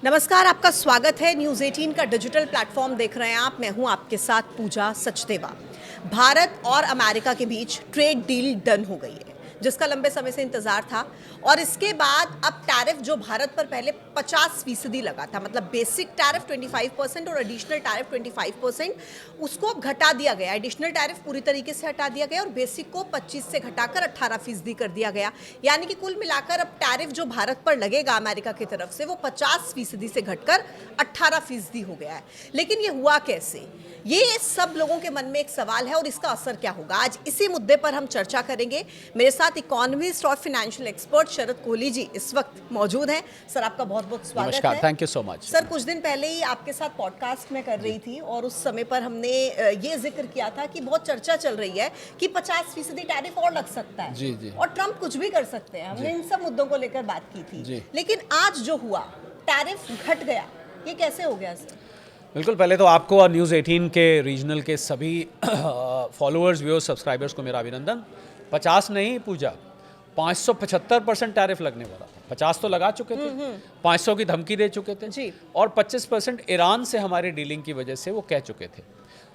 नमस्कार, आपका स्वागत है। न्यूज़ 18 का डिजिटल प्लेटफॉर्म देख रहे हैं आप। मैं हूं आपके साथ पूजा सचदेवा। भारत और अमेरिका के बीच ट्रेड डील डन हो गई है, जिसका लंबे समय से इंतजार था। और इसके बाद अब टैरिफ जो भारत पर पहले 50% लगा था, मतलब बेसिक टैरिफ 25% और एडिशनल टैरिफ 25%, उसको अब घटा दिया गया। एडिशनल टैरिफ पूरी तरीके से हटा दिया गया और बेसिक को 25 से घटाकर 18% कर दिया गया। यानी कि कुल मिलाकर अब टैरिफ जो भारत पर लगेगा अमेरिका की तरफ से, वो 50% से घटकर 18% हो गया है। लेकिन ये हुआ कैसे, ये सब लोगों के मन में एक सवाल है और इसका असर क्या होगा, आज इसी मुद्दे पर हम चर्चा करेंगे। मेरे साथ इकोनॉमिस्ट और फाइनेंशियल एक्सपर्ट शरद कोहली जी इस वक्त मौजूद हैं। सर, आपका बहुत बहुत स्वागत है। नमस्कार, thank you so much. Sir, कुछ दिन पहले ही आपके साथ पॉडकास्ट में कर रही थी और उस समय पर हमने ये जिक्र किया था कि बहुत चर्चा चल रही है कि 50% टैरिफ और लग सकता है जी, जी। और ट्रंप कुछ भी कर सकते हैं। हमने इन सब मुद्दों को लेकर बात की थी, लेकिन आज जो हुआ, टैरिफ घट गया, ये कैसे हो गया सर? बिल्कुल, पहले तो आपको और न्यूज़ 18 के रीजनल के सभी फॉलोअर्स, व्यूअर्स, सब्सक्राइबर्स को मेरा अभिनंदन। 50 नहीं पूजा, 575% टैरिफ लगने वाला था। 50 तो लगा चुके थे, 500 की धमकी दे चुके थे जी। और 25% ईरान से हमारी डीलिंग की वजह से वो कह चुके थे।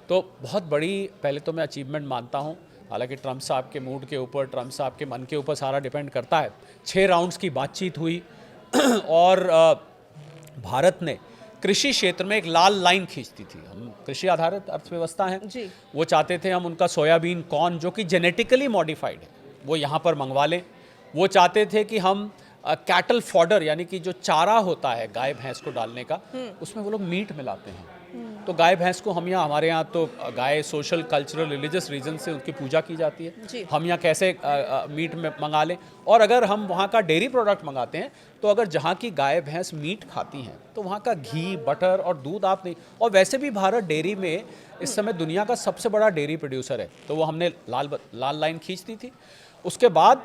तो बहुत बड़ी पहले तो मैं अचीवमेंट मानता हूँ। हालांकि ट्रंप साहब के मूड के ऊपर, ट्रंप साहब के मन के ऊपर सारा डिपेंड करता है। 6 राउंड्स की बातचीत हुई और भारत ने कृषि क्षेत्र में एक लाल लाइन खींचती थी। हम कृषि आधारित अर्थव्यवस्था हैं जी। वो चाहते थे हम उनका सोयाबीन, कॉर्न जो कि जेनेटिकली मॉडिफाइड है वो यहाँ पर मंगवा लें। वो चाहते थे कि हम कैटल फॉडर यानी कि जो चारा होता है गाय भैंस को डालने का, उसमें वो लोग मीट मिलाते हैं। तो गाय भैंस को हम यहाँ, हमारे यहाँ तो गाय सोशल, कल्चरल, रिलीजियस रीजन से उनकी पूजा की जाती है। हम यहाँ कैसे मीट में मंगा लें, और अगर हम वहाँ का डेयरी प्रोडक्ट मंगाते हैं तो अगर जहाँ की गाय भैंस मीट खाती हैं तो वहाँ का घी, बटर और दूध आप नहीं। और वैसे भी भारत डेयरी में इस समय दुनिया का सबसे बड़ा डेयरी प्रोड्यूसर है, तो वो हमने लाल लाइन खींच दी थी। उसके बाद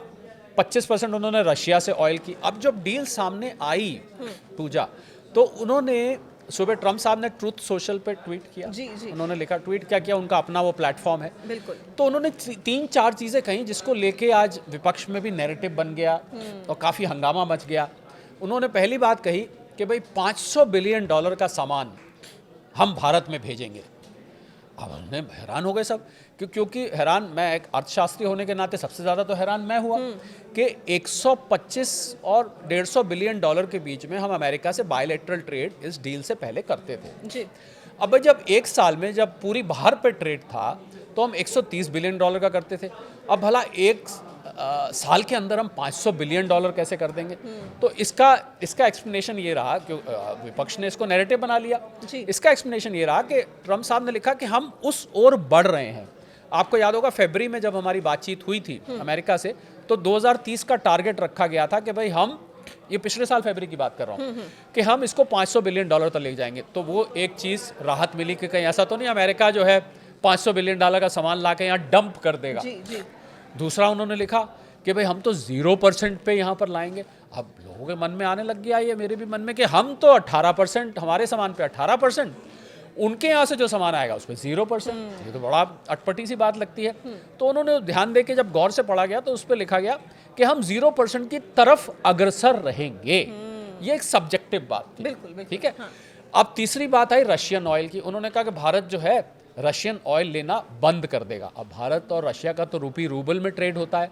25% उन्होंने रशिया से ऑयल की। अब जब डील सामने आई पूजा, तो उन्होंने सुबह ट्रंप साहब ने ट्रूथ सोशल पे ट्वीट किया। जी, जी। उन्होंने लिखा, ट्वीट क्या किया, उनका अपना वो प्लेटफॉर्म है। बिल्कुल। तो उन्होंने 3-4 चीज़ें कही जिसको लेके आज विपक्ष में भी नैरेटिव बन गया और काफ़ी हंगामा मच गया। उन्होंने पहली बात कही कि भाई $500 बिलियन का सामान हम भारत में भेजेंगे। अब हमने हैरान हो गए सब, क्योंकि हैरान, मैं एक अर्थशास्त्री होने के नाते सबसे ज़्यादा तो हैरान मैं हुआ कि 125 और $150 बिलियन के बीच में हम अमेरिका से बायलैटरल ट्रेड इस डील से पहले करते थे जी। अब जब एक साल में जब पूरी बाहर पे ट्रेड था तो हम $130 बिलियन का करते थे। अब भला एक साल के अंदर हम $500 बिलियन कैसे कर देंगे? तो इसका एक्सप्लेनेशन ये रहा कि विपक्ष ने इसको नैरेटिव बना लिया। इसका एक्सप्लेनेशन ये रहा कि ट्रंप साहब ने लिखा कि हम उस ओर बढ़ रहे हैं। आपको याद होगा फरवरी में जब हमारी बातचीत हुई थी अमेरिका से, तो 2030 का टारगेट रखा गया था कि भाई हम, ये पिछले साल फरवरी की बात कर रहा हूँ, कि हम इसको $500 बिलियन तक ले जाएंगे। तो वो एक चीज़ राहत मिली कि कहीं ऐसा तो नहीं अमेरिका जो है $500 बिलियन का सामान ला के यहाँ डंप कर देगा। जी, जी। दूसरा दूसरा उन्होंने लिखा कि भाई हम तो 0% पे यहाँ पर लाएंगे। अब लोगों के मन में आने लग गया, ये मेरे भी मन में, कि हम तो 18%, हमारे सामान पे 18%, उनके यहाँ से जो सामान आएगा उस पर 0%। ये तो बड़ा अटपटी सी बात लगती है। तो उन्होंने ध्यान दे के जब गौर से पढ़ा गया तो उस पर लिखा गया कि हम 0% की तरफ अग्रसर रहेंगे। ये एक सब्जेक्टिव बात थी। बिल्कुल। ठीक है। अब तीसरी बात आई रशियन ऑयल की। उन्होंने कहा कि भारत जो है रशियन ऑयल लेना बंद कर देगा। अब भारत और रशिया का तो रूबल में ट्रेड होता है,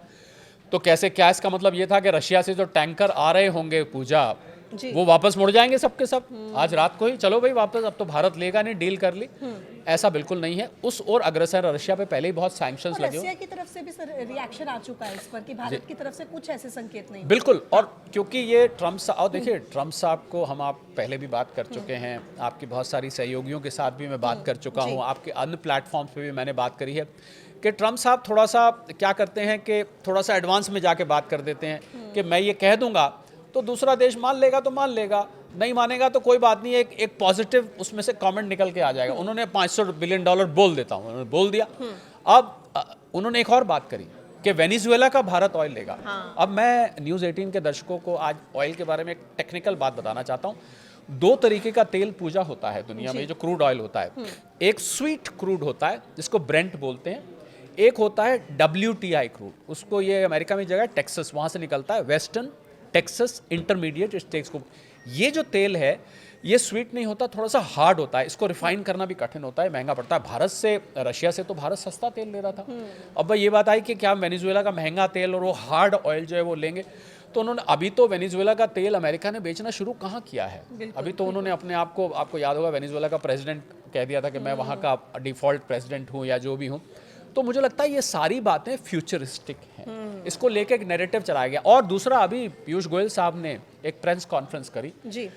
तो कैसे, क्या इसका मतलब ये था कि रशिया से जो टैंकर आ रहे होंगे पूजा, वो वापस मुड़ जाएंगे सबके सब आज रात को ही, चलो भाई वापस, अब तो भारत लेगा नहीं, डील कर ली? ऐसा बिल्कुल नहीं है। उस और अग्रसर रशिया पे पहले ही बहुत सैंक्शंस लगे। रशिया की तरफ से भी सर रिएक्शन आ चुका है इस पर कि भारत की तरफ से कुछ ऐसे संकेत नहीं। बिल्कुल। और क्योंकि ये ट्रंप साहब, और देखिए ट्रंप साहब को हम, आप पहले भी बात कर चुके हैं, आपकी बहुत सारी सहयोगियों के साथ भी मैं बात कर चुका हूँ, आपके अन्य प्लेटफॉर्म्स पे भी मैंने बात करी है कि ट्रंप साहब थोड़ा सा क्या करते हैं कि थोड़ा सा एडवांस में जाके बात कर देते हैं कि मैं ये कह दूंगा तो दूसरा देश मान लेगा तो मान लेगा, नहीं मानेगा तो कोई बात नहीं, एक पॉजिटिव उसमें से कमेंट निकल के आ जाएगा। उन्होंने $500 बिलियन बोल देता हूँ, उन्होंने बोल दिया। अब उन्होंने एक और बात करी कि वेनेजुएला का भारत ऑयल लेगा। अब मैं न्यूज़ 18 के दर्शकों को आज ऑयल के बारे में एक टेक्निकल बात बताना चाहता हूँ। 2 तरीके का तेल पूजा होता है दुनिया में, जो क्रूड ऑयल होता है। एक स्वीट क्रूड होता है जिसको ब्रेंट बोलते हैं, एक होता है WTI क्रूड, उसको ये अमेरिका में जगह टेक्सास, वहाँ से निकलता है, वेस्टर्न टेक्सास इंटरमीडिएट स्टेट्स को। ये जो तेल है ये स्वीट नहीं होता, थोड़ा सा हार्ड होता है, इसको रिफाइन करना भी कठिन होता है, महंगा पड़ता है। भारत से, रशिया से तो भारत सस्ता तेल ले रहा था। अब भाई ये बात आई कि क्या वेनेजुएला का महंगा तेल और वो हार्ड ऑयल जो है वो लेंगे, तो उन्होंने अभी तो वेनेजुएला का तेल अमेरिका ने बेचना शुरू कहाँ किया है। अभी तो उन्होंने अपने आप को, आपको याद होगा वेनेजुएला का प्रेसिडेंट कह दिया था कि मैं वहाँ का डिफ़ॉल्ट प्रेसिडेंट हूँ या जो भी हूँ। तो मुझे लगता है ये सारी बातें फ्यूचरिस्टिक हैं, इसको लेके एक नैरेटिव चलाया गया। और दूसरा, अभी पीयूष गोयल साहब ने एक प्रेस कॉन्फ्रेंस करी जी,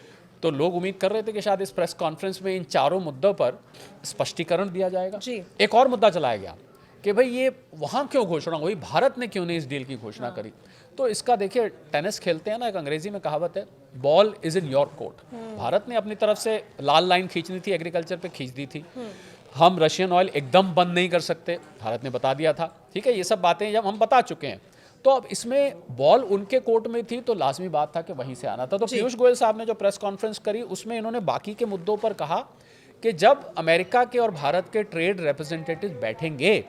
तो लोग उम्मीद कर रहे थे कि शायद इस प्रेस कॉन्फ्रेंस में इन चारों मुद्दों पर स्पष्टीकरण दिया जाएगा। जी। एक और मुद्दा चलाया गया कि भाई ये वहाँ क्यों घोषणा हुई, भारत ने क्यों नहीं इस डील की घोषणा करी। तो इसका देखिए, टेनिस खेलते हैं ना, एक अंग्रेजी में कहावत है, ball is in your court. Bharat ने अपनी तरफ से लाल लाइन खींचनी थी, एग्रीकल्चर पे खींच दी थी। हम रशियन ऑयल एकदम बंद नहीं कर सकते, भारत ने बता दिया था। ठीक है, ये सब बातें जब हम बता चुके हैं, तो अब इसमें बॉल उनके कोर्ट में थी, तो लाजमी बात था कि वहीं से आना था। तो पीयूष गोयल साहब ने जो प्रेस कॉन्फ्रेंस करी उसमें इन्होंने बाकी के मुद्दों पर कहा कि जब अमेरिका के और भारत के ट्रेड रिप्रेजेंटेटिव बैठेंगे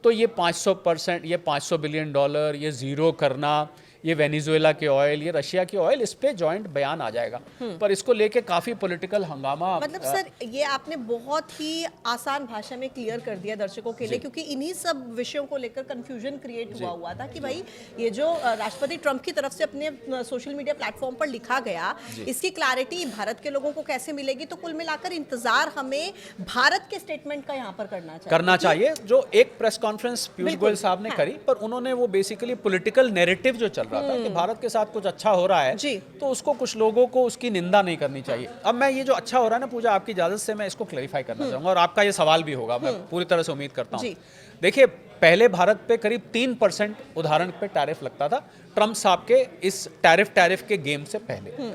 तो ये 500%, ये $500 बिलियन, ये जीरो करना, ये वेनेजुएला के ऑयल, ये रशिया की ऑयल, इस पे जॉइंट बयान आ जाएगा। पर इसको लेके काफी पॉलिटिकल हंगामा। मतलब सर ये आपने बहुत ही आसान भाषा में क्लियर कर दिया दर्शकों के लिए, क्योंकि इन्हीं सब विषयों को लेकर कंफ्यूजन क्रिएट हुआ था कि भाई ये जो राष्ट्रपति ट्रंप की तरफ से अपने सोशल मीडिया प्लेटफॉर्म पर लिखा गया, इसकी क्लैरिटी भारत के लोगों को कैसे मिलेगी। तो कुल मिलाकर इंतजार हमें भारत के स्टेटमेंट का यहाँ पर करना चाहिए। जो एक प्रेस कॉन्फ्रेंस पीयूष गोयल साहब ने करी, पर उन्होंने वो बेसिकली पॉलिटिकल नैरेटिव जो चल रहा था कि भारत के साथ कुछ अच्छा हो रहा है जी, तो उसको कुछ लोगों को उसकी निंदा नहीं करनी चाहिए। अब मैं ये जो अच्छा हो रहा है ना पूजा, आपकी इजाजत से मैं इसको क्लैरिफाई करना चाहूंगा और आपका ये सवाल भी होगा, मैं पूरी तरह से उम्मीद करता हूँ। देखिए, पहले भारत पे करीब 3% उदाहरण पे टैरिफ लगता था ट्रंप साहब के इस टैरिफ के गेम से पहले।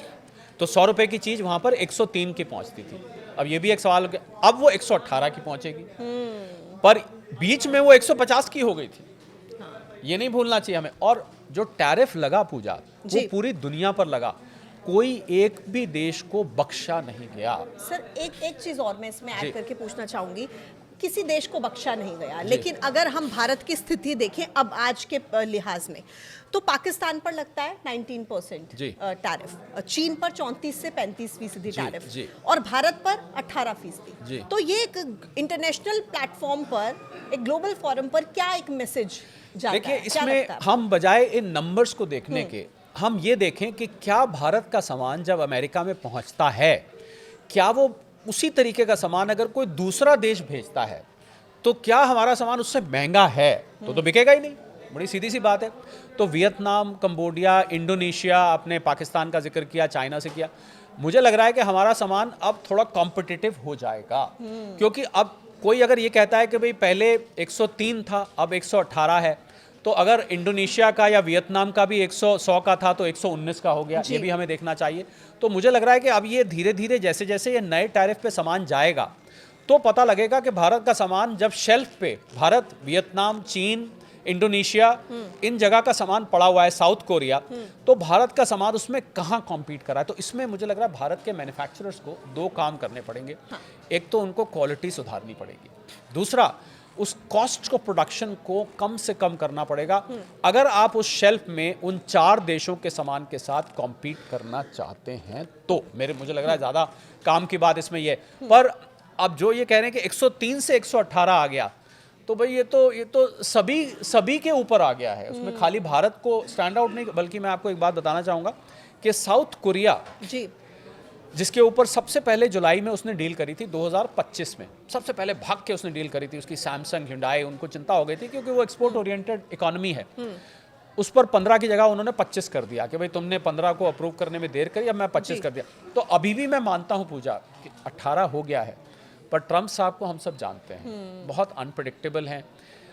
तो 100 रुपए की चीज वहां पर 103 की पहुंचती थी। अब ये भी एक सवाल, अब वो 118 की पहुंचेगी, पर बीच में वो 150 की हो गई थी, ये नहीं भूलना चाहिए हमें। और जो टैरिफ लगा पूजा, वो पूरी दुनिया पर लगा, कोई एक भी देश को बख्शा नहीं गया। सर एक चीज और मैं इसमें ऐड करके पूछना चाहूंगी, किसी देश को बख्शा नहीं गया, लेकिन अगर हम भारत की स्थिति देखें अब आज के लिहाज में, तो पाकिस्तान पर लगता है 19% टैरिफ, चीन पर 34 से 35% टैरिफ और भारत पर 18%। तो ये एक इंटरनेशनल प्लेटफॉर्म पर, एक ग्लोबल फोरम पर क्या एक मैसेज जाता है? देखिए, इसमें हम बजाय इन नंबर्स को देखने के, हम ये देखें कि क्या भारत का सामान जब अमेरिका में पहुंचता है, क्या वो उसी तरीके का सामान अगर कोई दूसरा देश भेजता है तो क्या हमारा सामान उससे महंगा है? तो बिकेगा ही नहीं, बड़ी सीधी सी बात है। तो वियतनाम, कंबोडिया, इंडोनेशिया, आपने पाकिस्तान का जिक्र किया, चाइना से किया, मुझे लग रहा है कि हमारा सामान अब थोड़ा कॉम्पिटिटिव हो जाएगा। क्योंकि अब कोई अगर ये कहता है कि भाई पहले 103 था अब 118 है, तो अगर इंडोनेशिया का या वियतनाम का भी 100 का था तो 119 का हो गया, ये भी हमें देखना चाहिए। तो मुझे लग रहा है कि अब ये धीरे धीरे जैसे जैसे ये नए टैरिफ पे सामान जाएगा तो पता लगेगा कि भारत का सामान जब शेल्फ पे, भारत, वियतनाम, चीन, इंडोनेशिया, इन जगह का सामान पड़ा हुआ है, साउथ कोरिया, तो भारत का सामान उसमें कहाँ कॉम्पीट कर रहा है। तो इसमें मुझे लग रहा है भारत के मैन्युफैक्चरर्स को दो काम करने पड़ेंगे। एक तो उनको क्वालिटी सुधारनी पड़ेगी, दूसरा उस कॉस्ट को, प्रोडक्शन को कम से कम करना पड़ेगा अगर आप उस शेल्फ में उन 4 देशों के सामान के साथ कॉम्पीट करना चाहते हैं। तो मुझे लग रहा है ज़्यादा काम की बात इसमें ये। पर अब जो ये कह रहे हैं कि 103 से 118 आ गया, तो भाई ये तो सभी के ऊपर आ गया है, उसमें खाली भारत को स्टैंड आउट नहीं। बल्कि मैं आपको एक बात बताना चाहूँगा कि साउथ कोरिया जी, जिसके ऊपर सबसे पहले जुलाई में उसने डील करी थी 2025 में, सबसे पहले भाग के उसने डील करी थी, उसकी सैमसंग, hyundai, उनको चिंता हो गई थी क्योंकि वो एक्सपोर्ट ओरिएंटेड इकोनॉमी है। उस पर 15 की जगह उन्होंने 25 कर दिया कि भाई तुमने 15 को अप्रूव करने में देर करी, अब मैं 25 कर दिया। तो अभी भी मैं मानता हूँ पूजा कि 18 हो गया है, पर ट्रंप साहब को हम सब जानते हैं, बहुत अनप्रेडिक्टेबल हैं,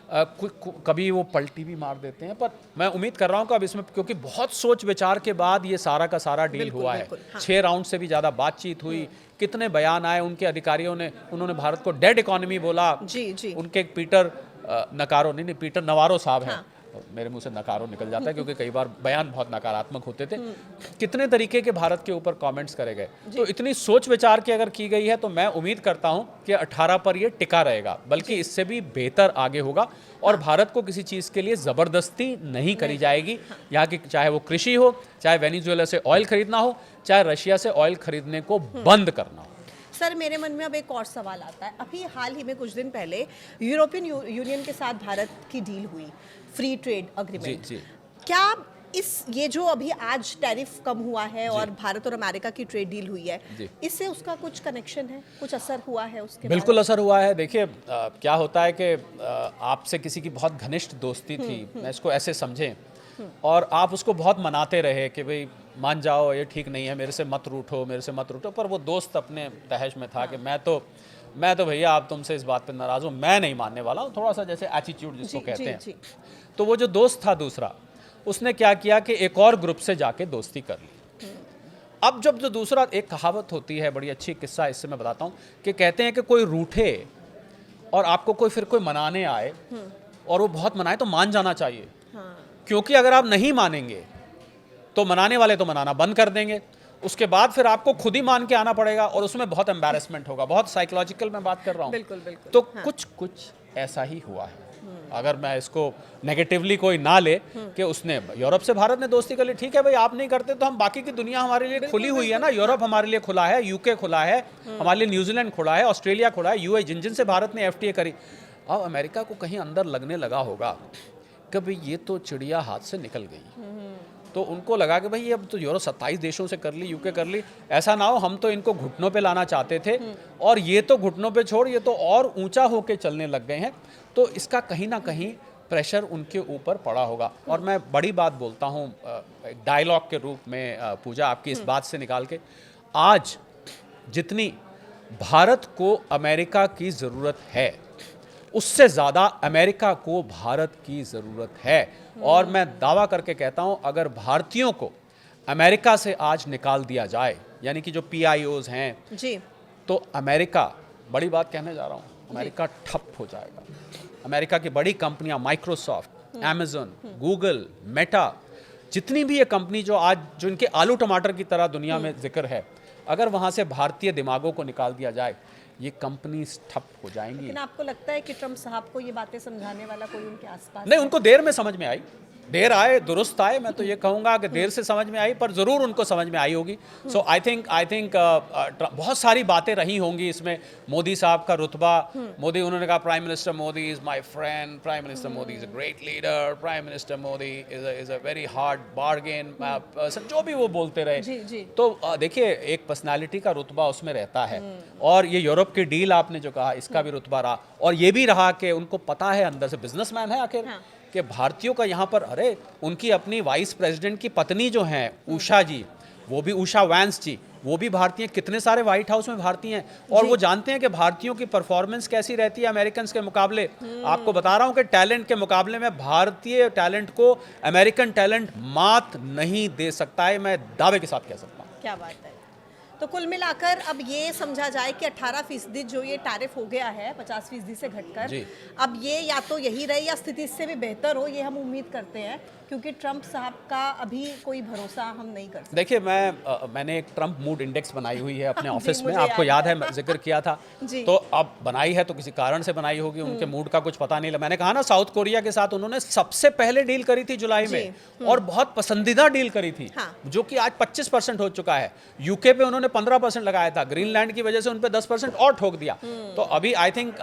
कभी वो पलटी भी मार देते हैं। पर मैं उम्मीद कर रहा हूँ कि अब इसमें, क्योंकि बहुत सोच विचार के बाद ये सारा का सारा डील हुआ है, 6 राउंड से भी ज़्यादा बातचीत हुई, कितने बयान आए उनके अधिकारियों ने, उन्होंने भारत को डेड इकोनॉमी बोला। जी। उनके पीटर नवारो साहब हैं, मेरे मुंह से नकारो निकल जाता है क्योंकि कई बार बयान बहुत नकारात्मक होते थे। कितने तरीके के भारत के ऊपर कमेंट्स करे गए। तो इतनी सोच विचार की अगर की गई है तो मैं उम्मीद करता हूं कि 18 पर ये टिका रहेगा, बल्कि इससे भी बेहतर आगे होगा। और भारत को किसी चीज़ के लिए ज़बरदस्ती नहीं करी जाएगी। यहाँ की चाहे वो कृषि हो, चाहे वेनेजुएला से ऑयल खरीदना हो, चाहे रशिया से ऑयल खरीदने को बंद करना हो। सर, मेरे मन में अब एक और सवाल आता है। अभी हाल ही में कुछ दिन पहले यूरोपियन यूनियन के साथ भारत की डील हुई, फ्री ट्रेड अग्रीमेंट। जी। क्या ये जो अभी आज टैरिफ कम हुआ है और भारत और अमेरिका की ट्रेड डील हुई है, इससे उसका कुछ कनेक्शन है, कुछ असर हुआ है उसके? बिल्कुल असर हुआ है। देखिए क्या होता है कि आपसे किसी की बहुत घनिष्ठ दोस्ती थी, मैं इसको ऐसे समझें, और आप उसको बहुत मनाते रहे कि भाई मान जाओ, ये ठीक नहीं है, मेरे से मत रूठो, मेरे से मत रूठो, पर वो दोस्त अपने तहश में था कि मैं तो भैया आप तुमसे इस बात पे नाराज़ हूँ, मैं नहीं मानने वाला हूँ, थोड़ा सा जैसे एटीट्यूड जिसको कहते हैं। तो वो जो दोस्त था दूसरा, उसने क्या किया कि एक और ग्रुप से जाके दोस्ती कर ली। अब जब जो दूसरा, एक कहावत होती है, बड़ी अच्छी किस्सा इससे मैं बताता हूँ, कि कहते हैं कि कोई रूठे और आपको कोई मनाने आए और वो बहुत मनाए तो मान जाना चाहिए। क्योंकि अगर आप नहीं मानेंगे तो मनाने वाले तो मनाना बंद कर देंगे, उसके बाद फिर आपको खुद ही मान के आना पड़ेगा और उसमें बहुत एम्बैरेसमेंट होगा। बहुत साइकोलॉजिकल मैं बात कर रहा हूँ। बिल्कुल। तो कुछ ऐसा ही हुआ है। अगर मैं इसको नेगेटिवली कोई ना ले कि उसने यूरोप से भारत ने दोस्ती कर ली, ठीक है भाई, आप नहीं करते तो हम, बाकी की दुनिया हमारे लिए खुली हुई है ना। यूरोप हमारे लिए खुला है, यूके खुला है, हमारे लिए न्यूजीलैंड खुला है, ऑस्ट्रेलिया खुला है, यूए, जिन से भारत ने एफटीए करी। अब अमेरिका को कहीं अंदर लगने लगा होगा कि भाई ये तो चिड़िया हाथ से निकल गई, तो उनको लगा कि भाई अब तो यूरोप 27 देशों से कर ली, यूके कर ली, ऐसा ना हो हम तो इनको घुटनों पे लाना चाहते थे और ये तो घुटनों पे छोड़, ये तो और ऊंचा होके चलने लग गए हैं। तो इसका कहीं ना कहीं प्रेशर उनके ऊपर पड़ा होगा। और मैं बड़ी बात बोलता हूँ डायलॉग के रूप में, पूजा, आपकी इस बात से निकाल के, आज जितनी भारत को अमेरिका की ज़रूरत है उससे ज़्यादा अमेरिका को भारत की ज़रूरत है। और मैं दावा करके कहता हूं, अगर भारतीयों को अमेरिका से आज निकाल दिया जाए, यानी कि जो PIOs हैं जी, तो अमेरिका, बड़ी बात कहने जा रहा हूं, अमेरिका ठप हो जाएगा। अमेरिका की बड़ी कंपनियां, माइक्रोसॉफ्ट, अमेजन, गूगल, मेटा, जितनी भी ये कंपनी जो आज जो इनके आलू टमाटर की तरह दुनिया में जिक्र है, अगर वहां से भारतीय दिमागों को निकाल दिया जाए, ये कंपनी ठप हो जाएंगी। लेकिन आपको लगता है कि ट्रम्प साहब को ये बातें समझाने वाला कोई उनके आसपास? नहीं, उनको देर में समझ में आई, देर आए दुरुस्त आए, मैं तो ये कहूँगा कि देर से समझ में आई, पर ज़रूर उनको समझ में आई होगी। सो आई थिंक बहुत सारी बातें रही होंगी इसमें। मोदी साहब का रुतबा, मोदी, उन्होंने कहा prime minister Modi is my friend, prime minister Modi is a great leader, prime minister Modi is a very hard bargain person, जो भी वो बोलते रहे। जी। तो देखिए, एक पर्सनालिटी का रुतबा उसमें रहता है। और ये यूरोप की डील आपने जो कहा, इसका भी रुतबा रहा, और ये भी रहा कि उनको पता है, अंदर से बिजनेसमैन है आखिर, कि भारतीयों का यहाँ पर, अरे उनकी अपनी वाइस प्रेसिडेंट की पत्नी जो हैं उषा जी, वो भी उषा वैंस जी, वो भी भारतीय, कितने सारे व्हाइट हाउस में भारतीय हैं, और वो जानते हैं कि भारतीयों की परफॉर्मेंस कैसी रहती है अमेरिकन के मुकाबले। आपको बता रहा हूँ कि टैलेंट के मुकाबले में भारतीय टैलेंट को अमेरिकन टैलेंट मात नहीं दे सकता है, मैं दावे के साथ कह सकता हूँ। क्या बात है। तो कुल मिलाकर अब ये समझा जाए कि 18% जो ये टैरिफ हो गया है 50% से घटकर, अब ये या तो यही रहे या स्थिति इससे भी बेहतर हो, ये हम उम्मीद करते हैं, क्योंकि ट्रंप साहब का अभी कोई भरोसा हम नहीं कर सकते। देखिए, मैंने एक ट्रंप मूड इंडेक्स बनाई हुई है अपने ऑफिस में, आपको याद है, मैं जिक्र किया था। तो अब बनाई है तो किसी कारण से बनाई होगी, उनके मूड का कुछ पता नहीं। मैंने कहा ना, साउथ कोरिया के साथ उन्होंने सबसे पहले डील करी थी जुलाई में, और बहुत पसंदीदा डील करी थी, जो कि आज 25% हो चुका है। यूके पे उन्होंने 15% लगाया था, ग्रीनलैंड की वजह से उन पे 10% और ठोक दिया। तो अभी आई थिंक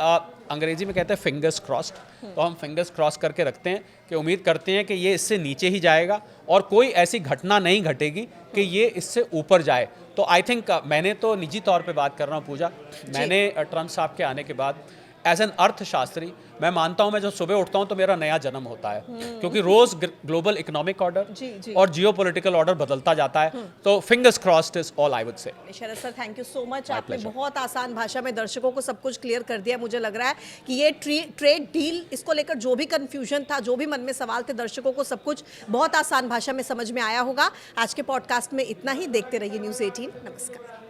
अंग्रेजी में कहते हैं फिंगर्स क्रॉस्ड, तो हम फिंगर्स क्रॉस करके रखते हैं कि उम्मीद करते हैं कि ये इससे नीचे ही जाएगा और कोई ऐसी घटना नहीं घटेगी कि ये इससे ऊपर जाए। तो आई थिंक मैंने तो निजी तौर पे बात कर रहा हूँ पूजा, मैंने ट्रंप साहब के आने के बाद एज एन अर्थशास्त्री मैं मानता हूं, मैं जब सुबह उठता हूं तो मेरा नया जन्म होता है, क्योंकि रोज ग्लोबल इकोनॉमिक ऑर्डर और जियोपॉलिटिकल ऑर्डर बदलता जाता है। तो fingers crossed is all I would say. Sharad sir, thank you so much. आपने बहुत आसान भाषा में दर्शकों को सब कुछ क्लियर कर दिया। मुझे लग रहा है कि ये ट्रेड डील, इसको लेकर जो भी कंफ्यूजन था, जो भी मन में सवाल थे, दर्शकों को सब कुछ बहुत आसान भाषा में समझ में आया होगा। आज के पॉडकास्ट में इतना ही। देखते रहिए न्यूज़ 18। नमस्कार।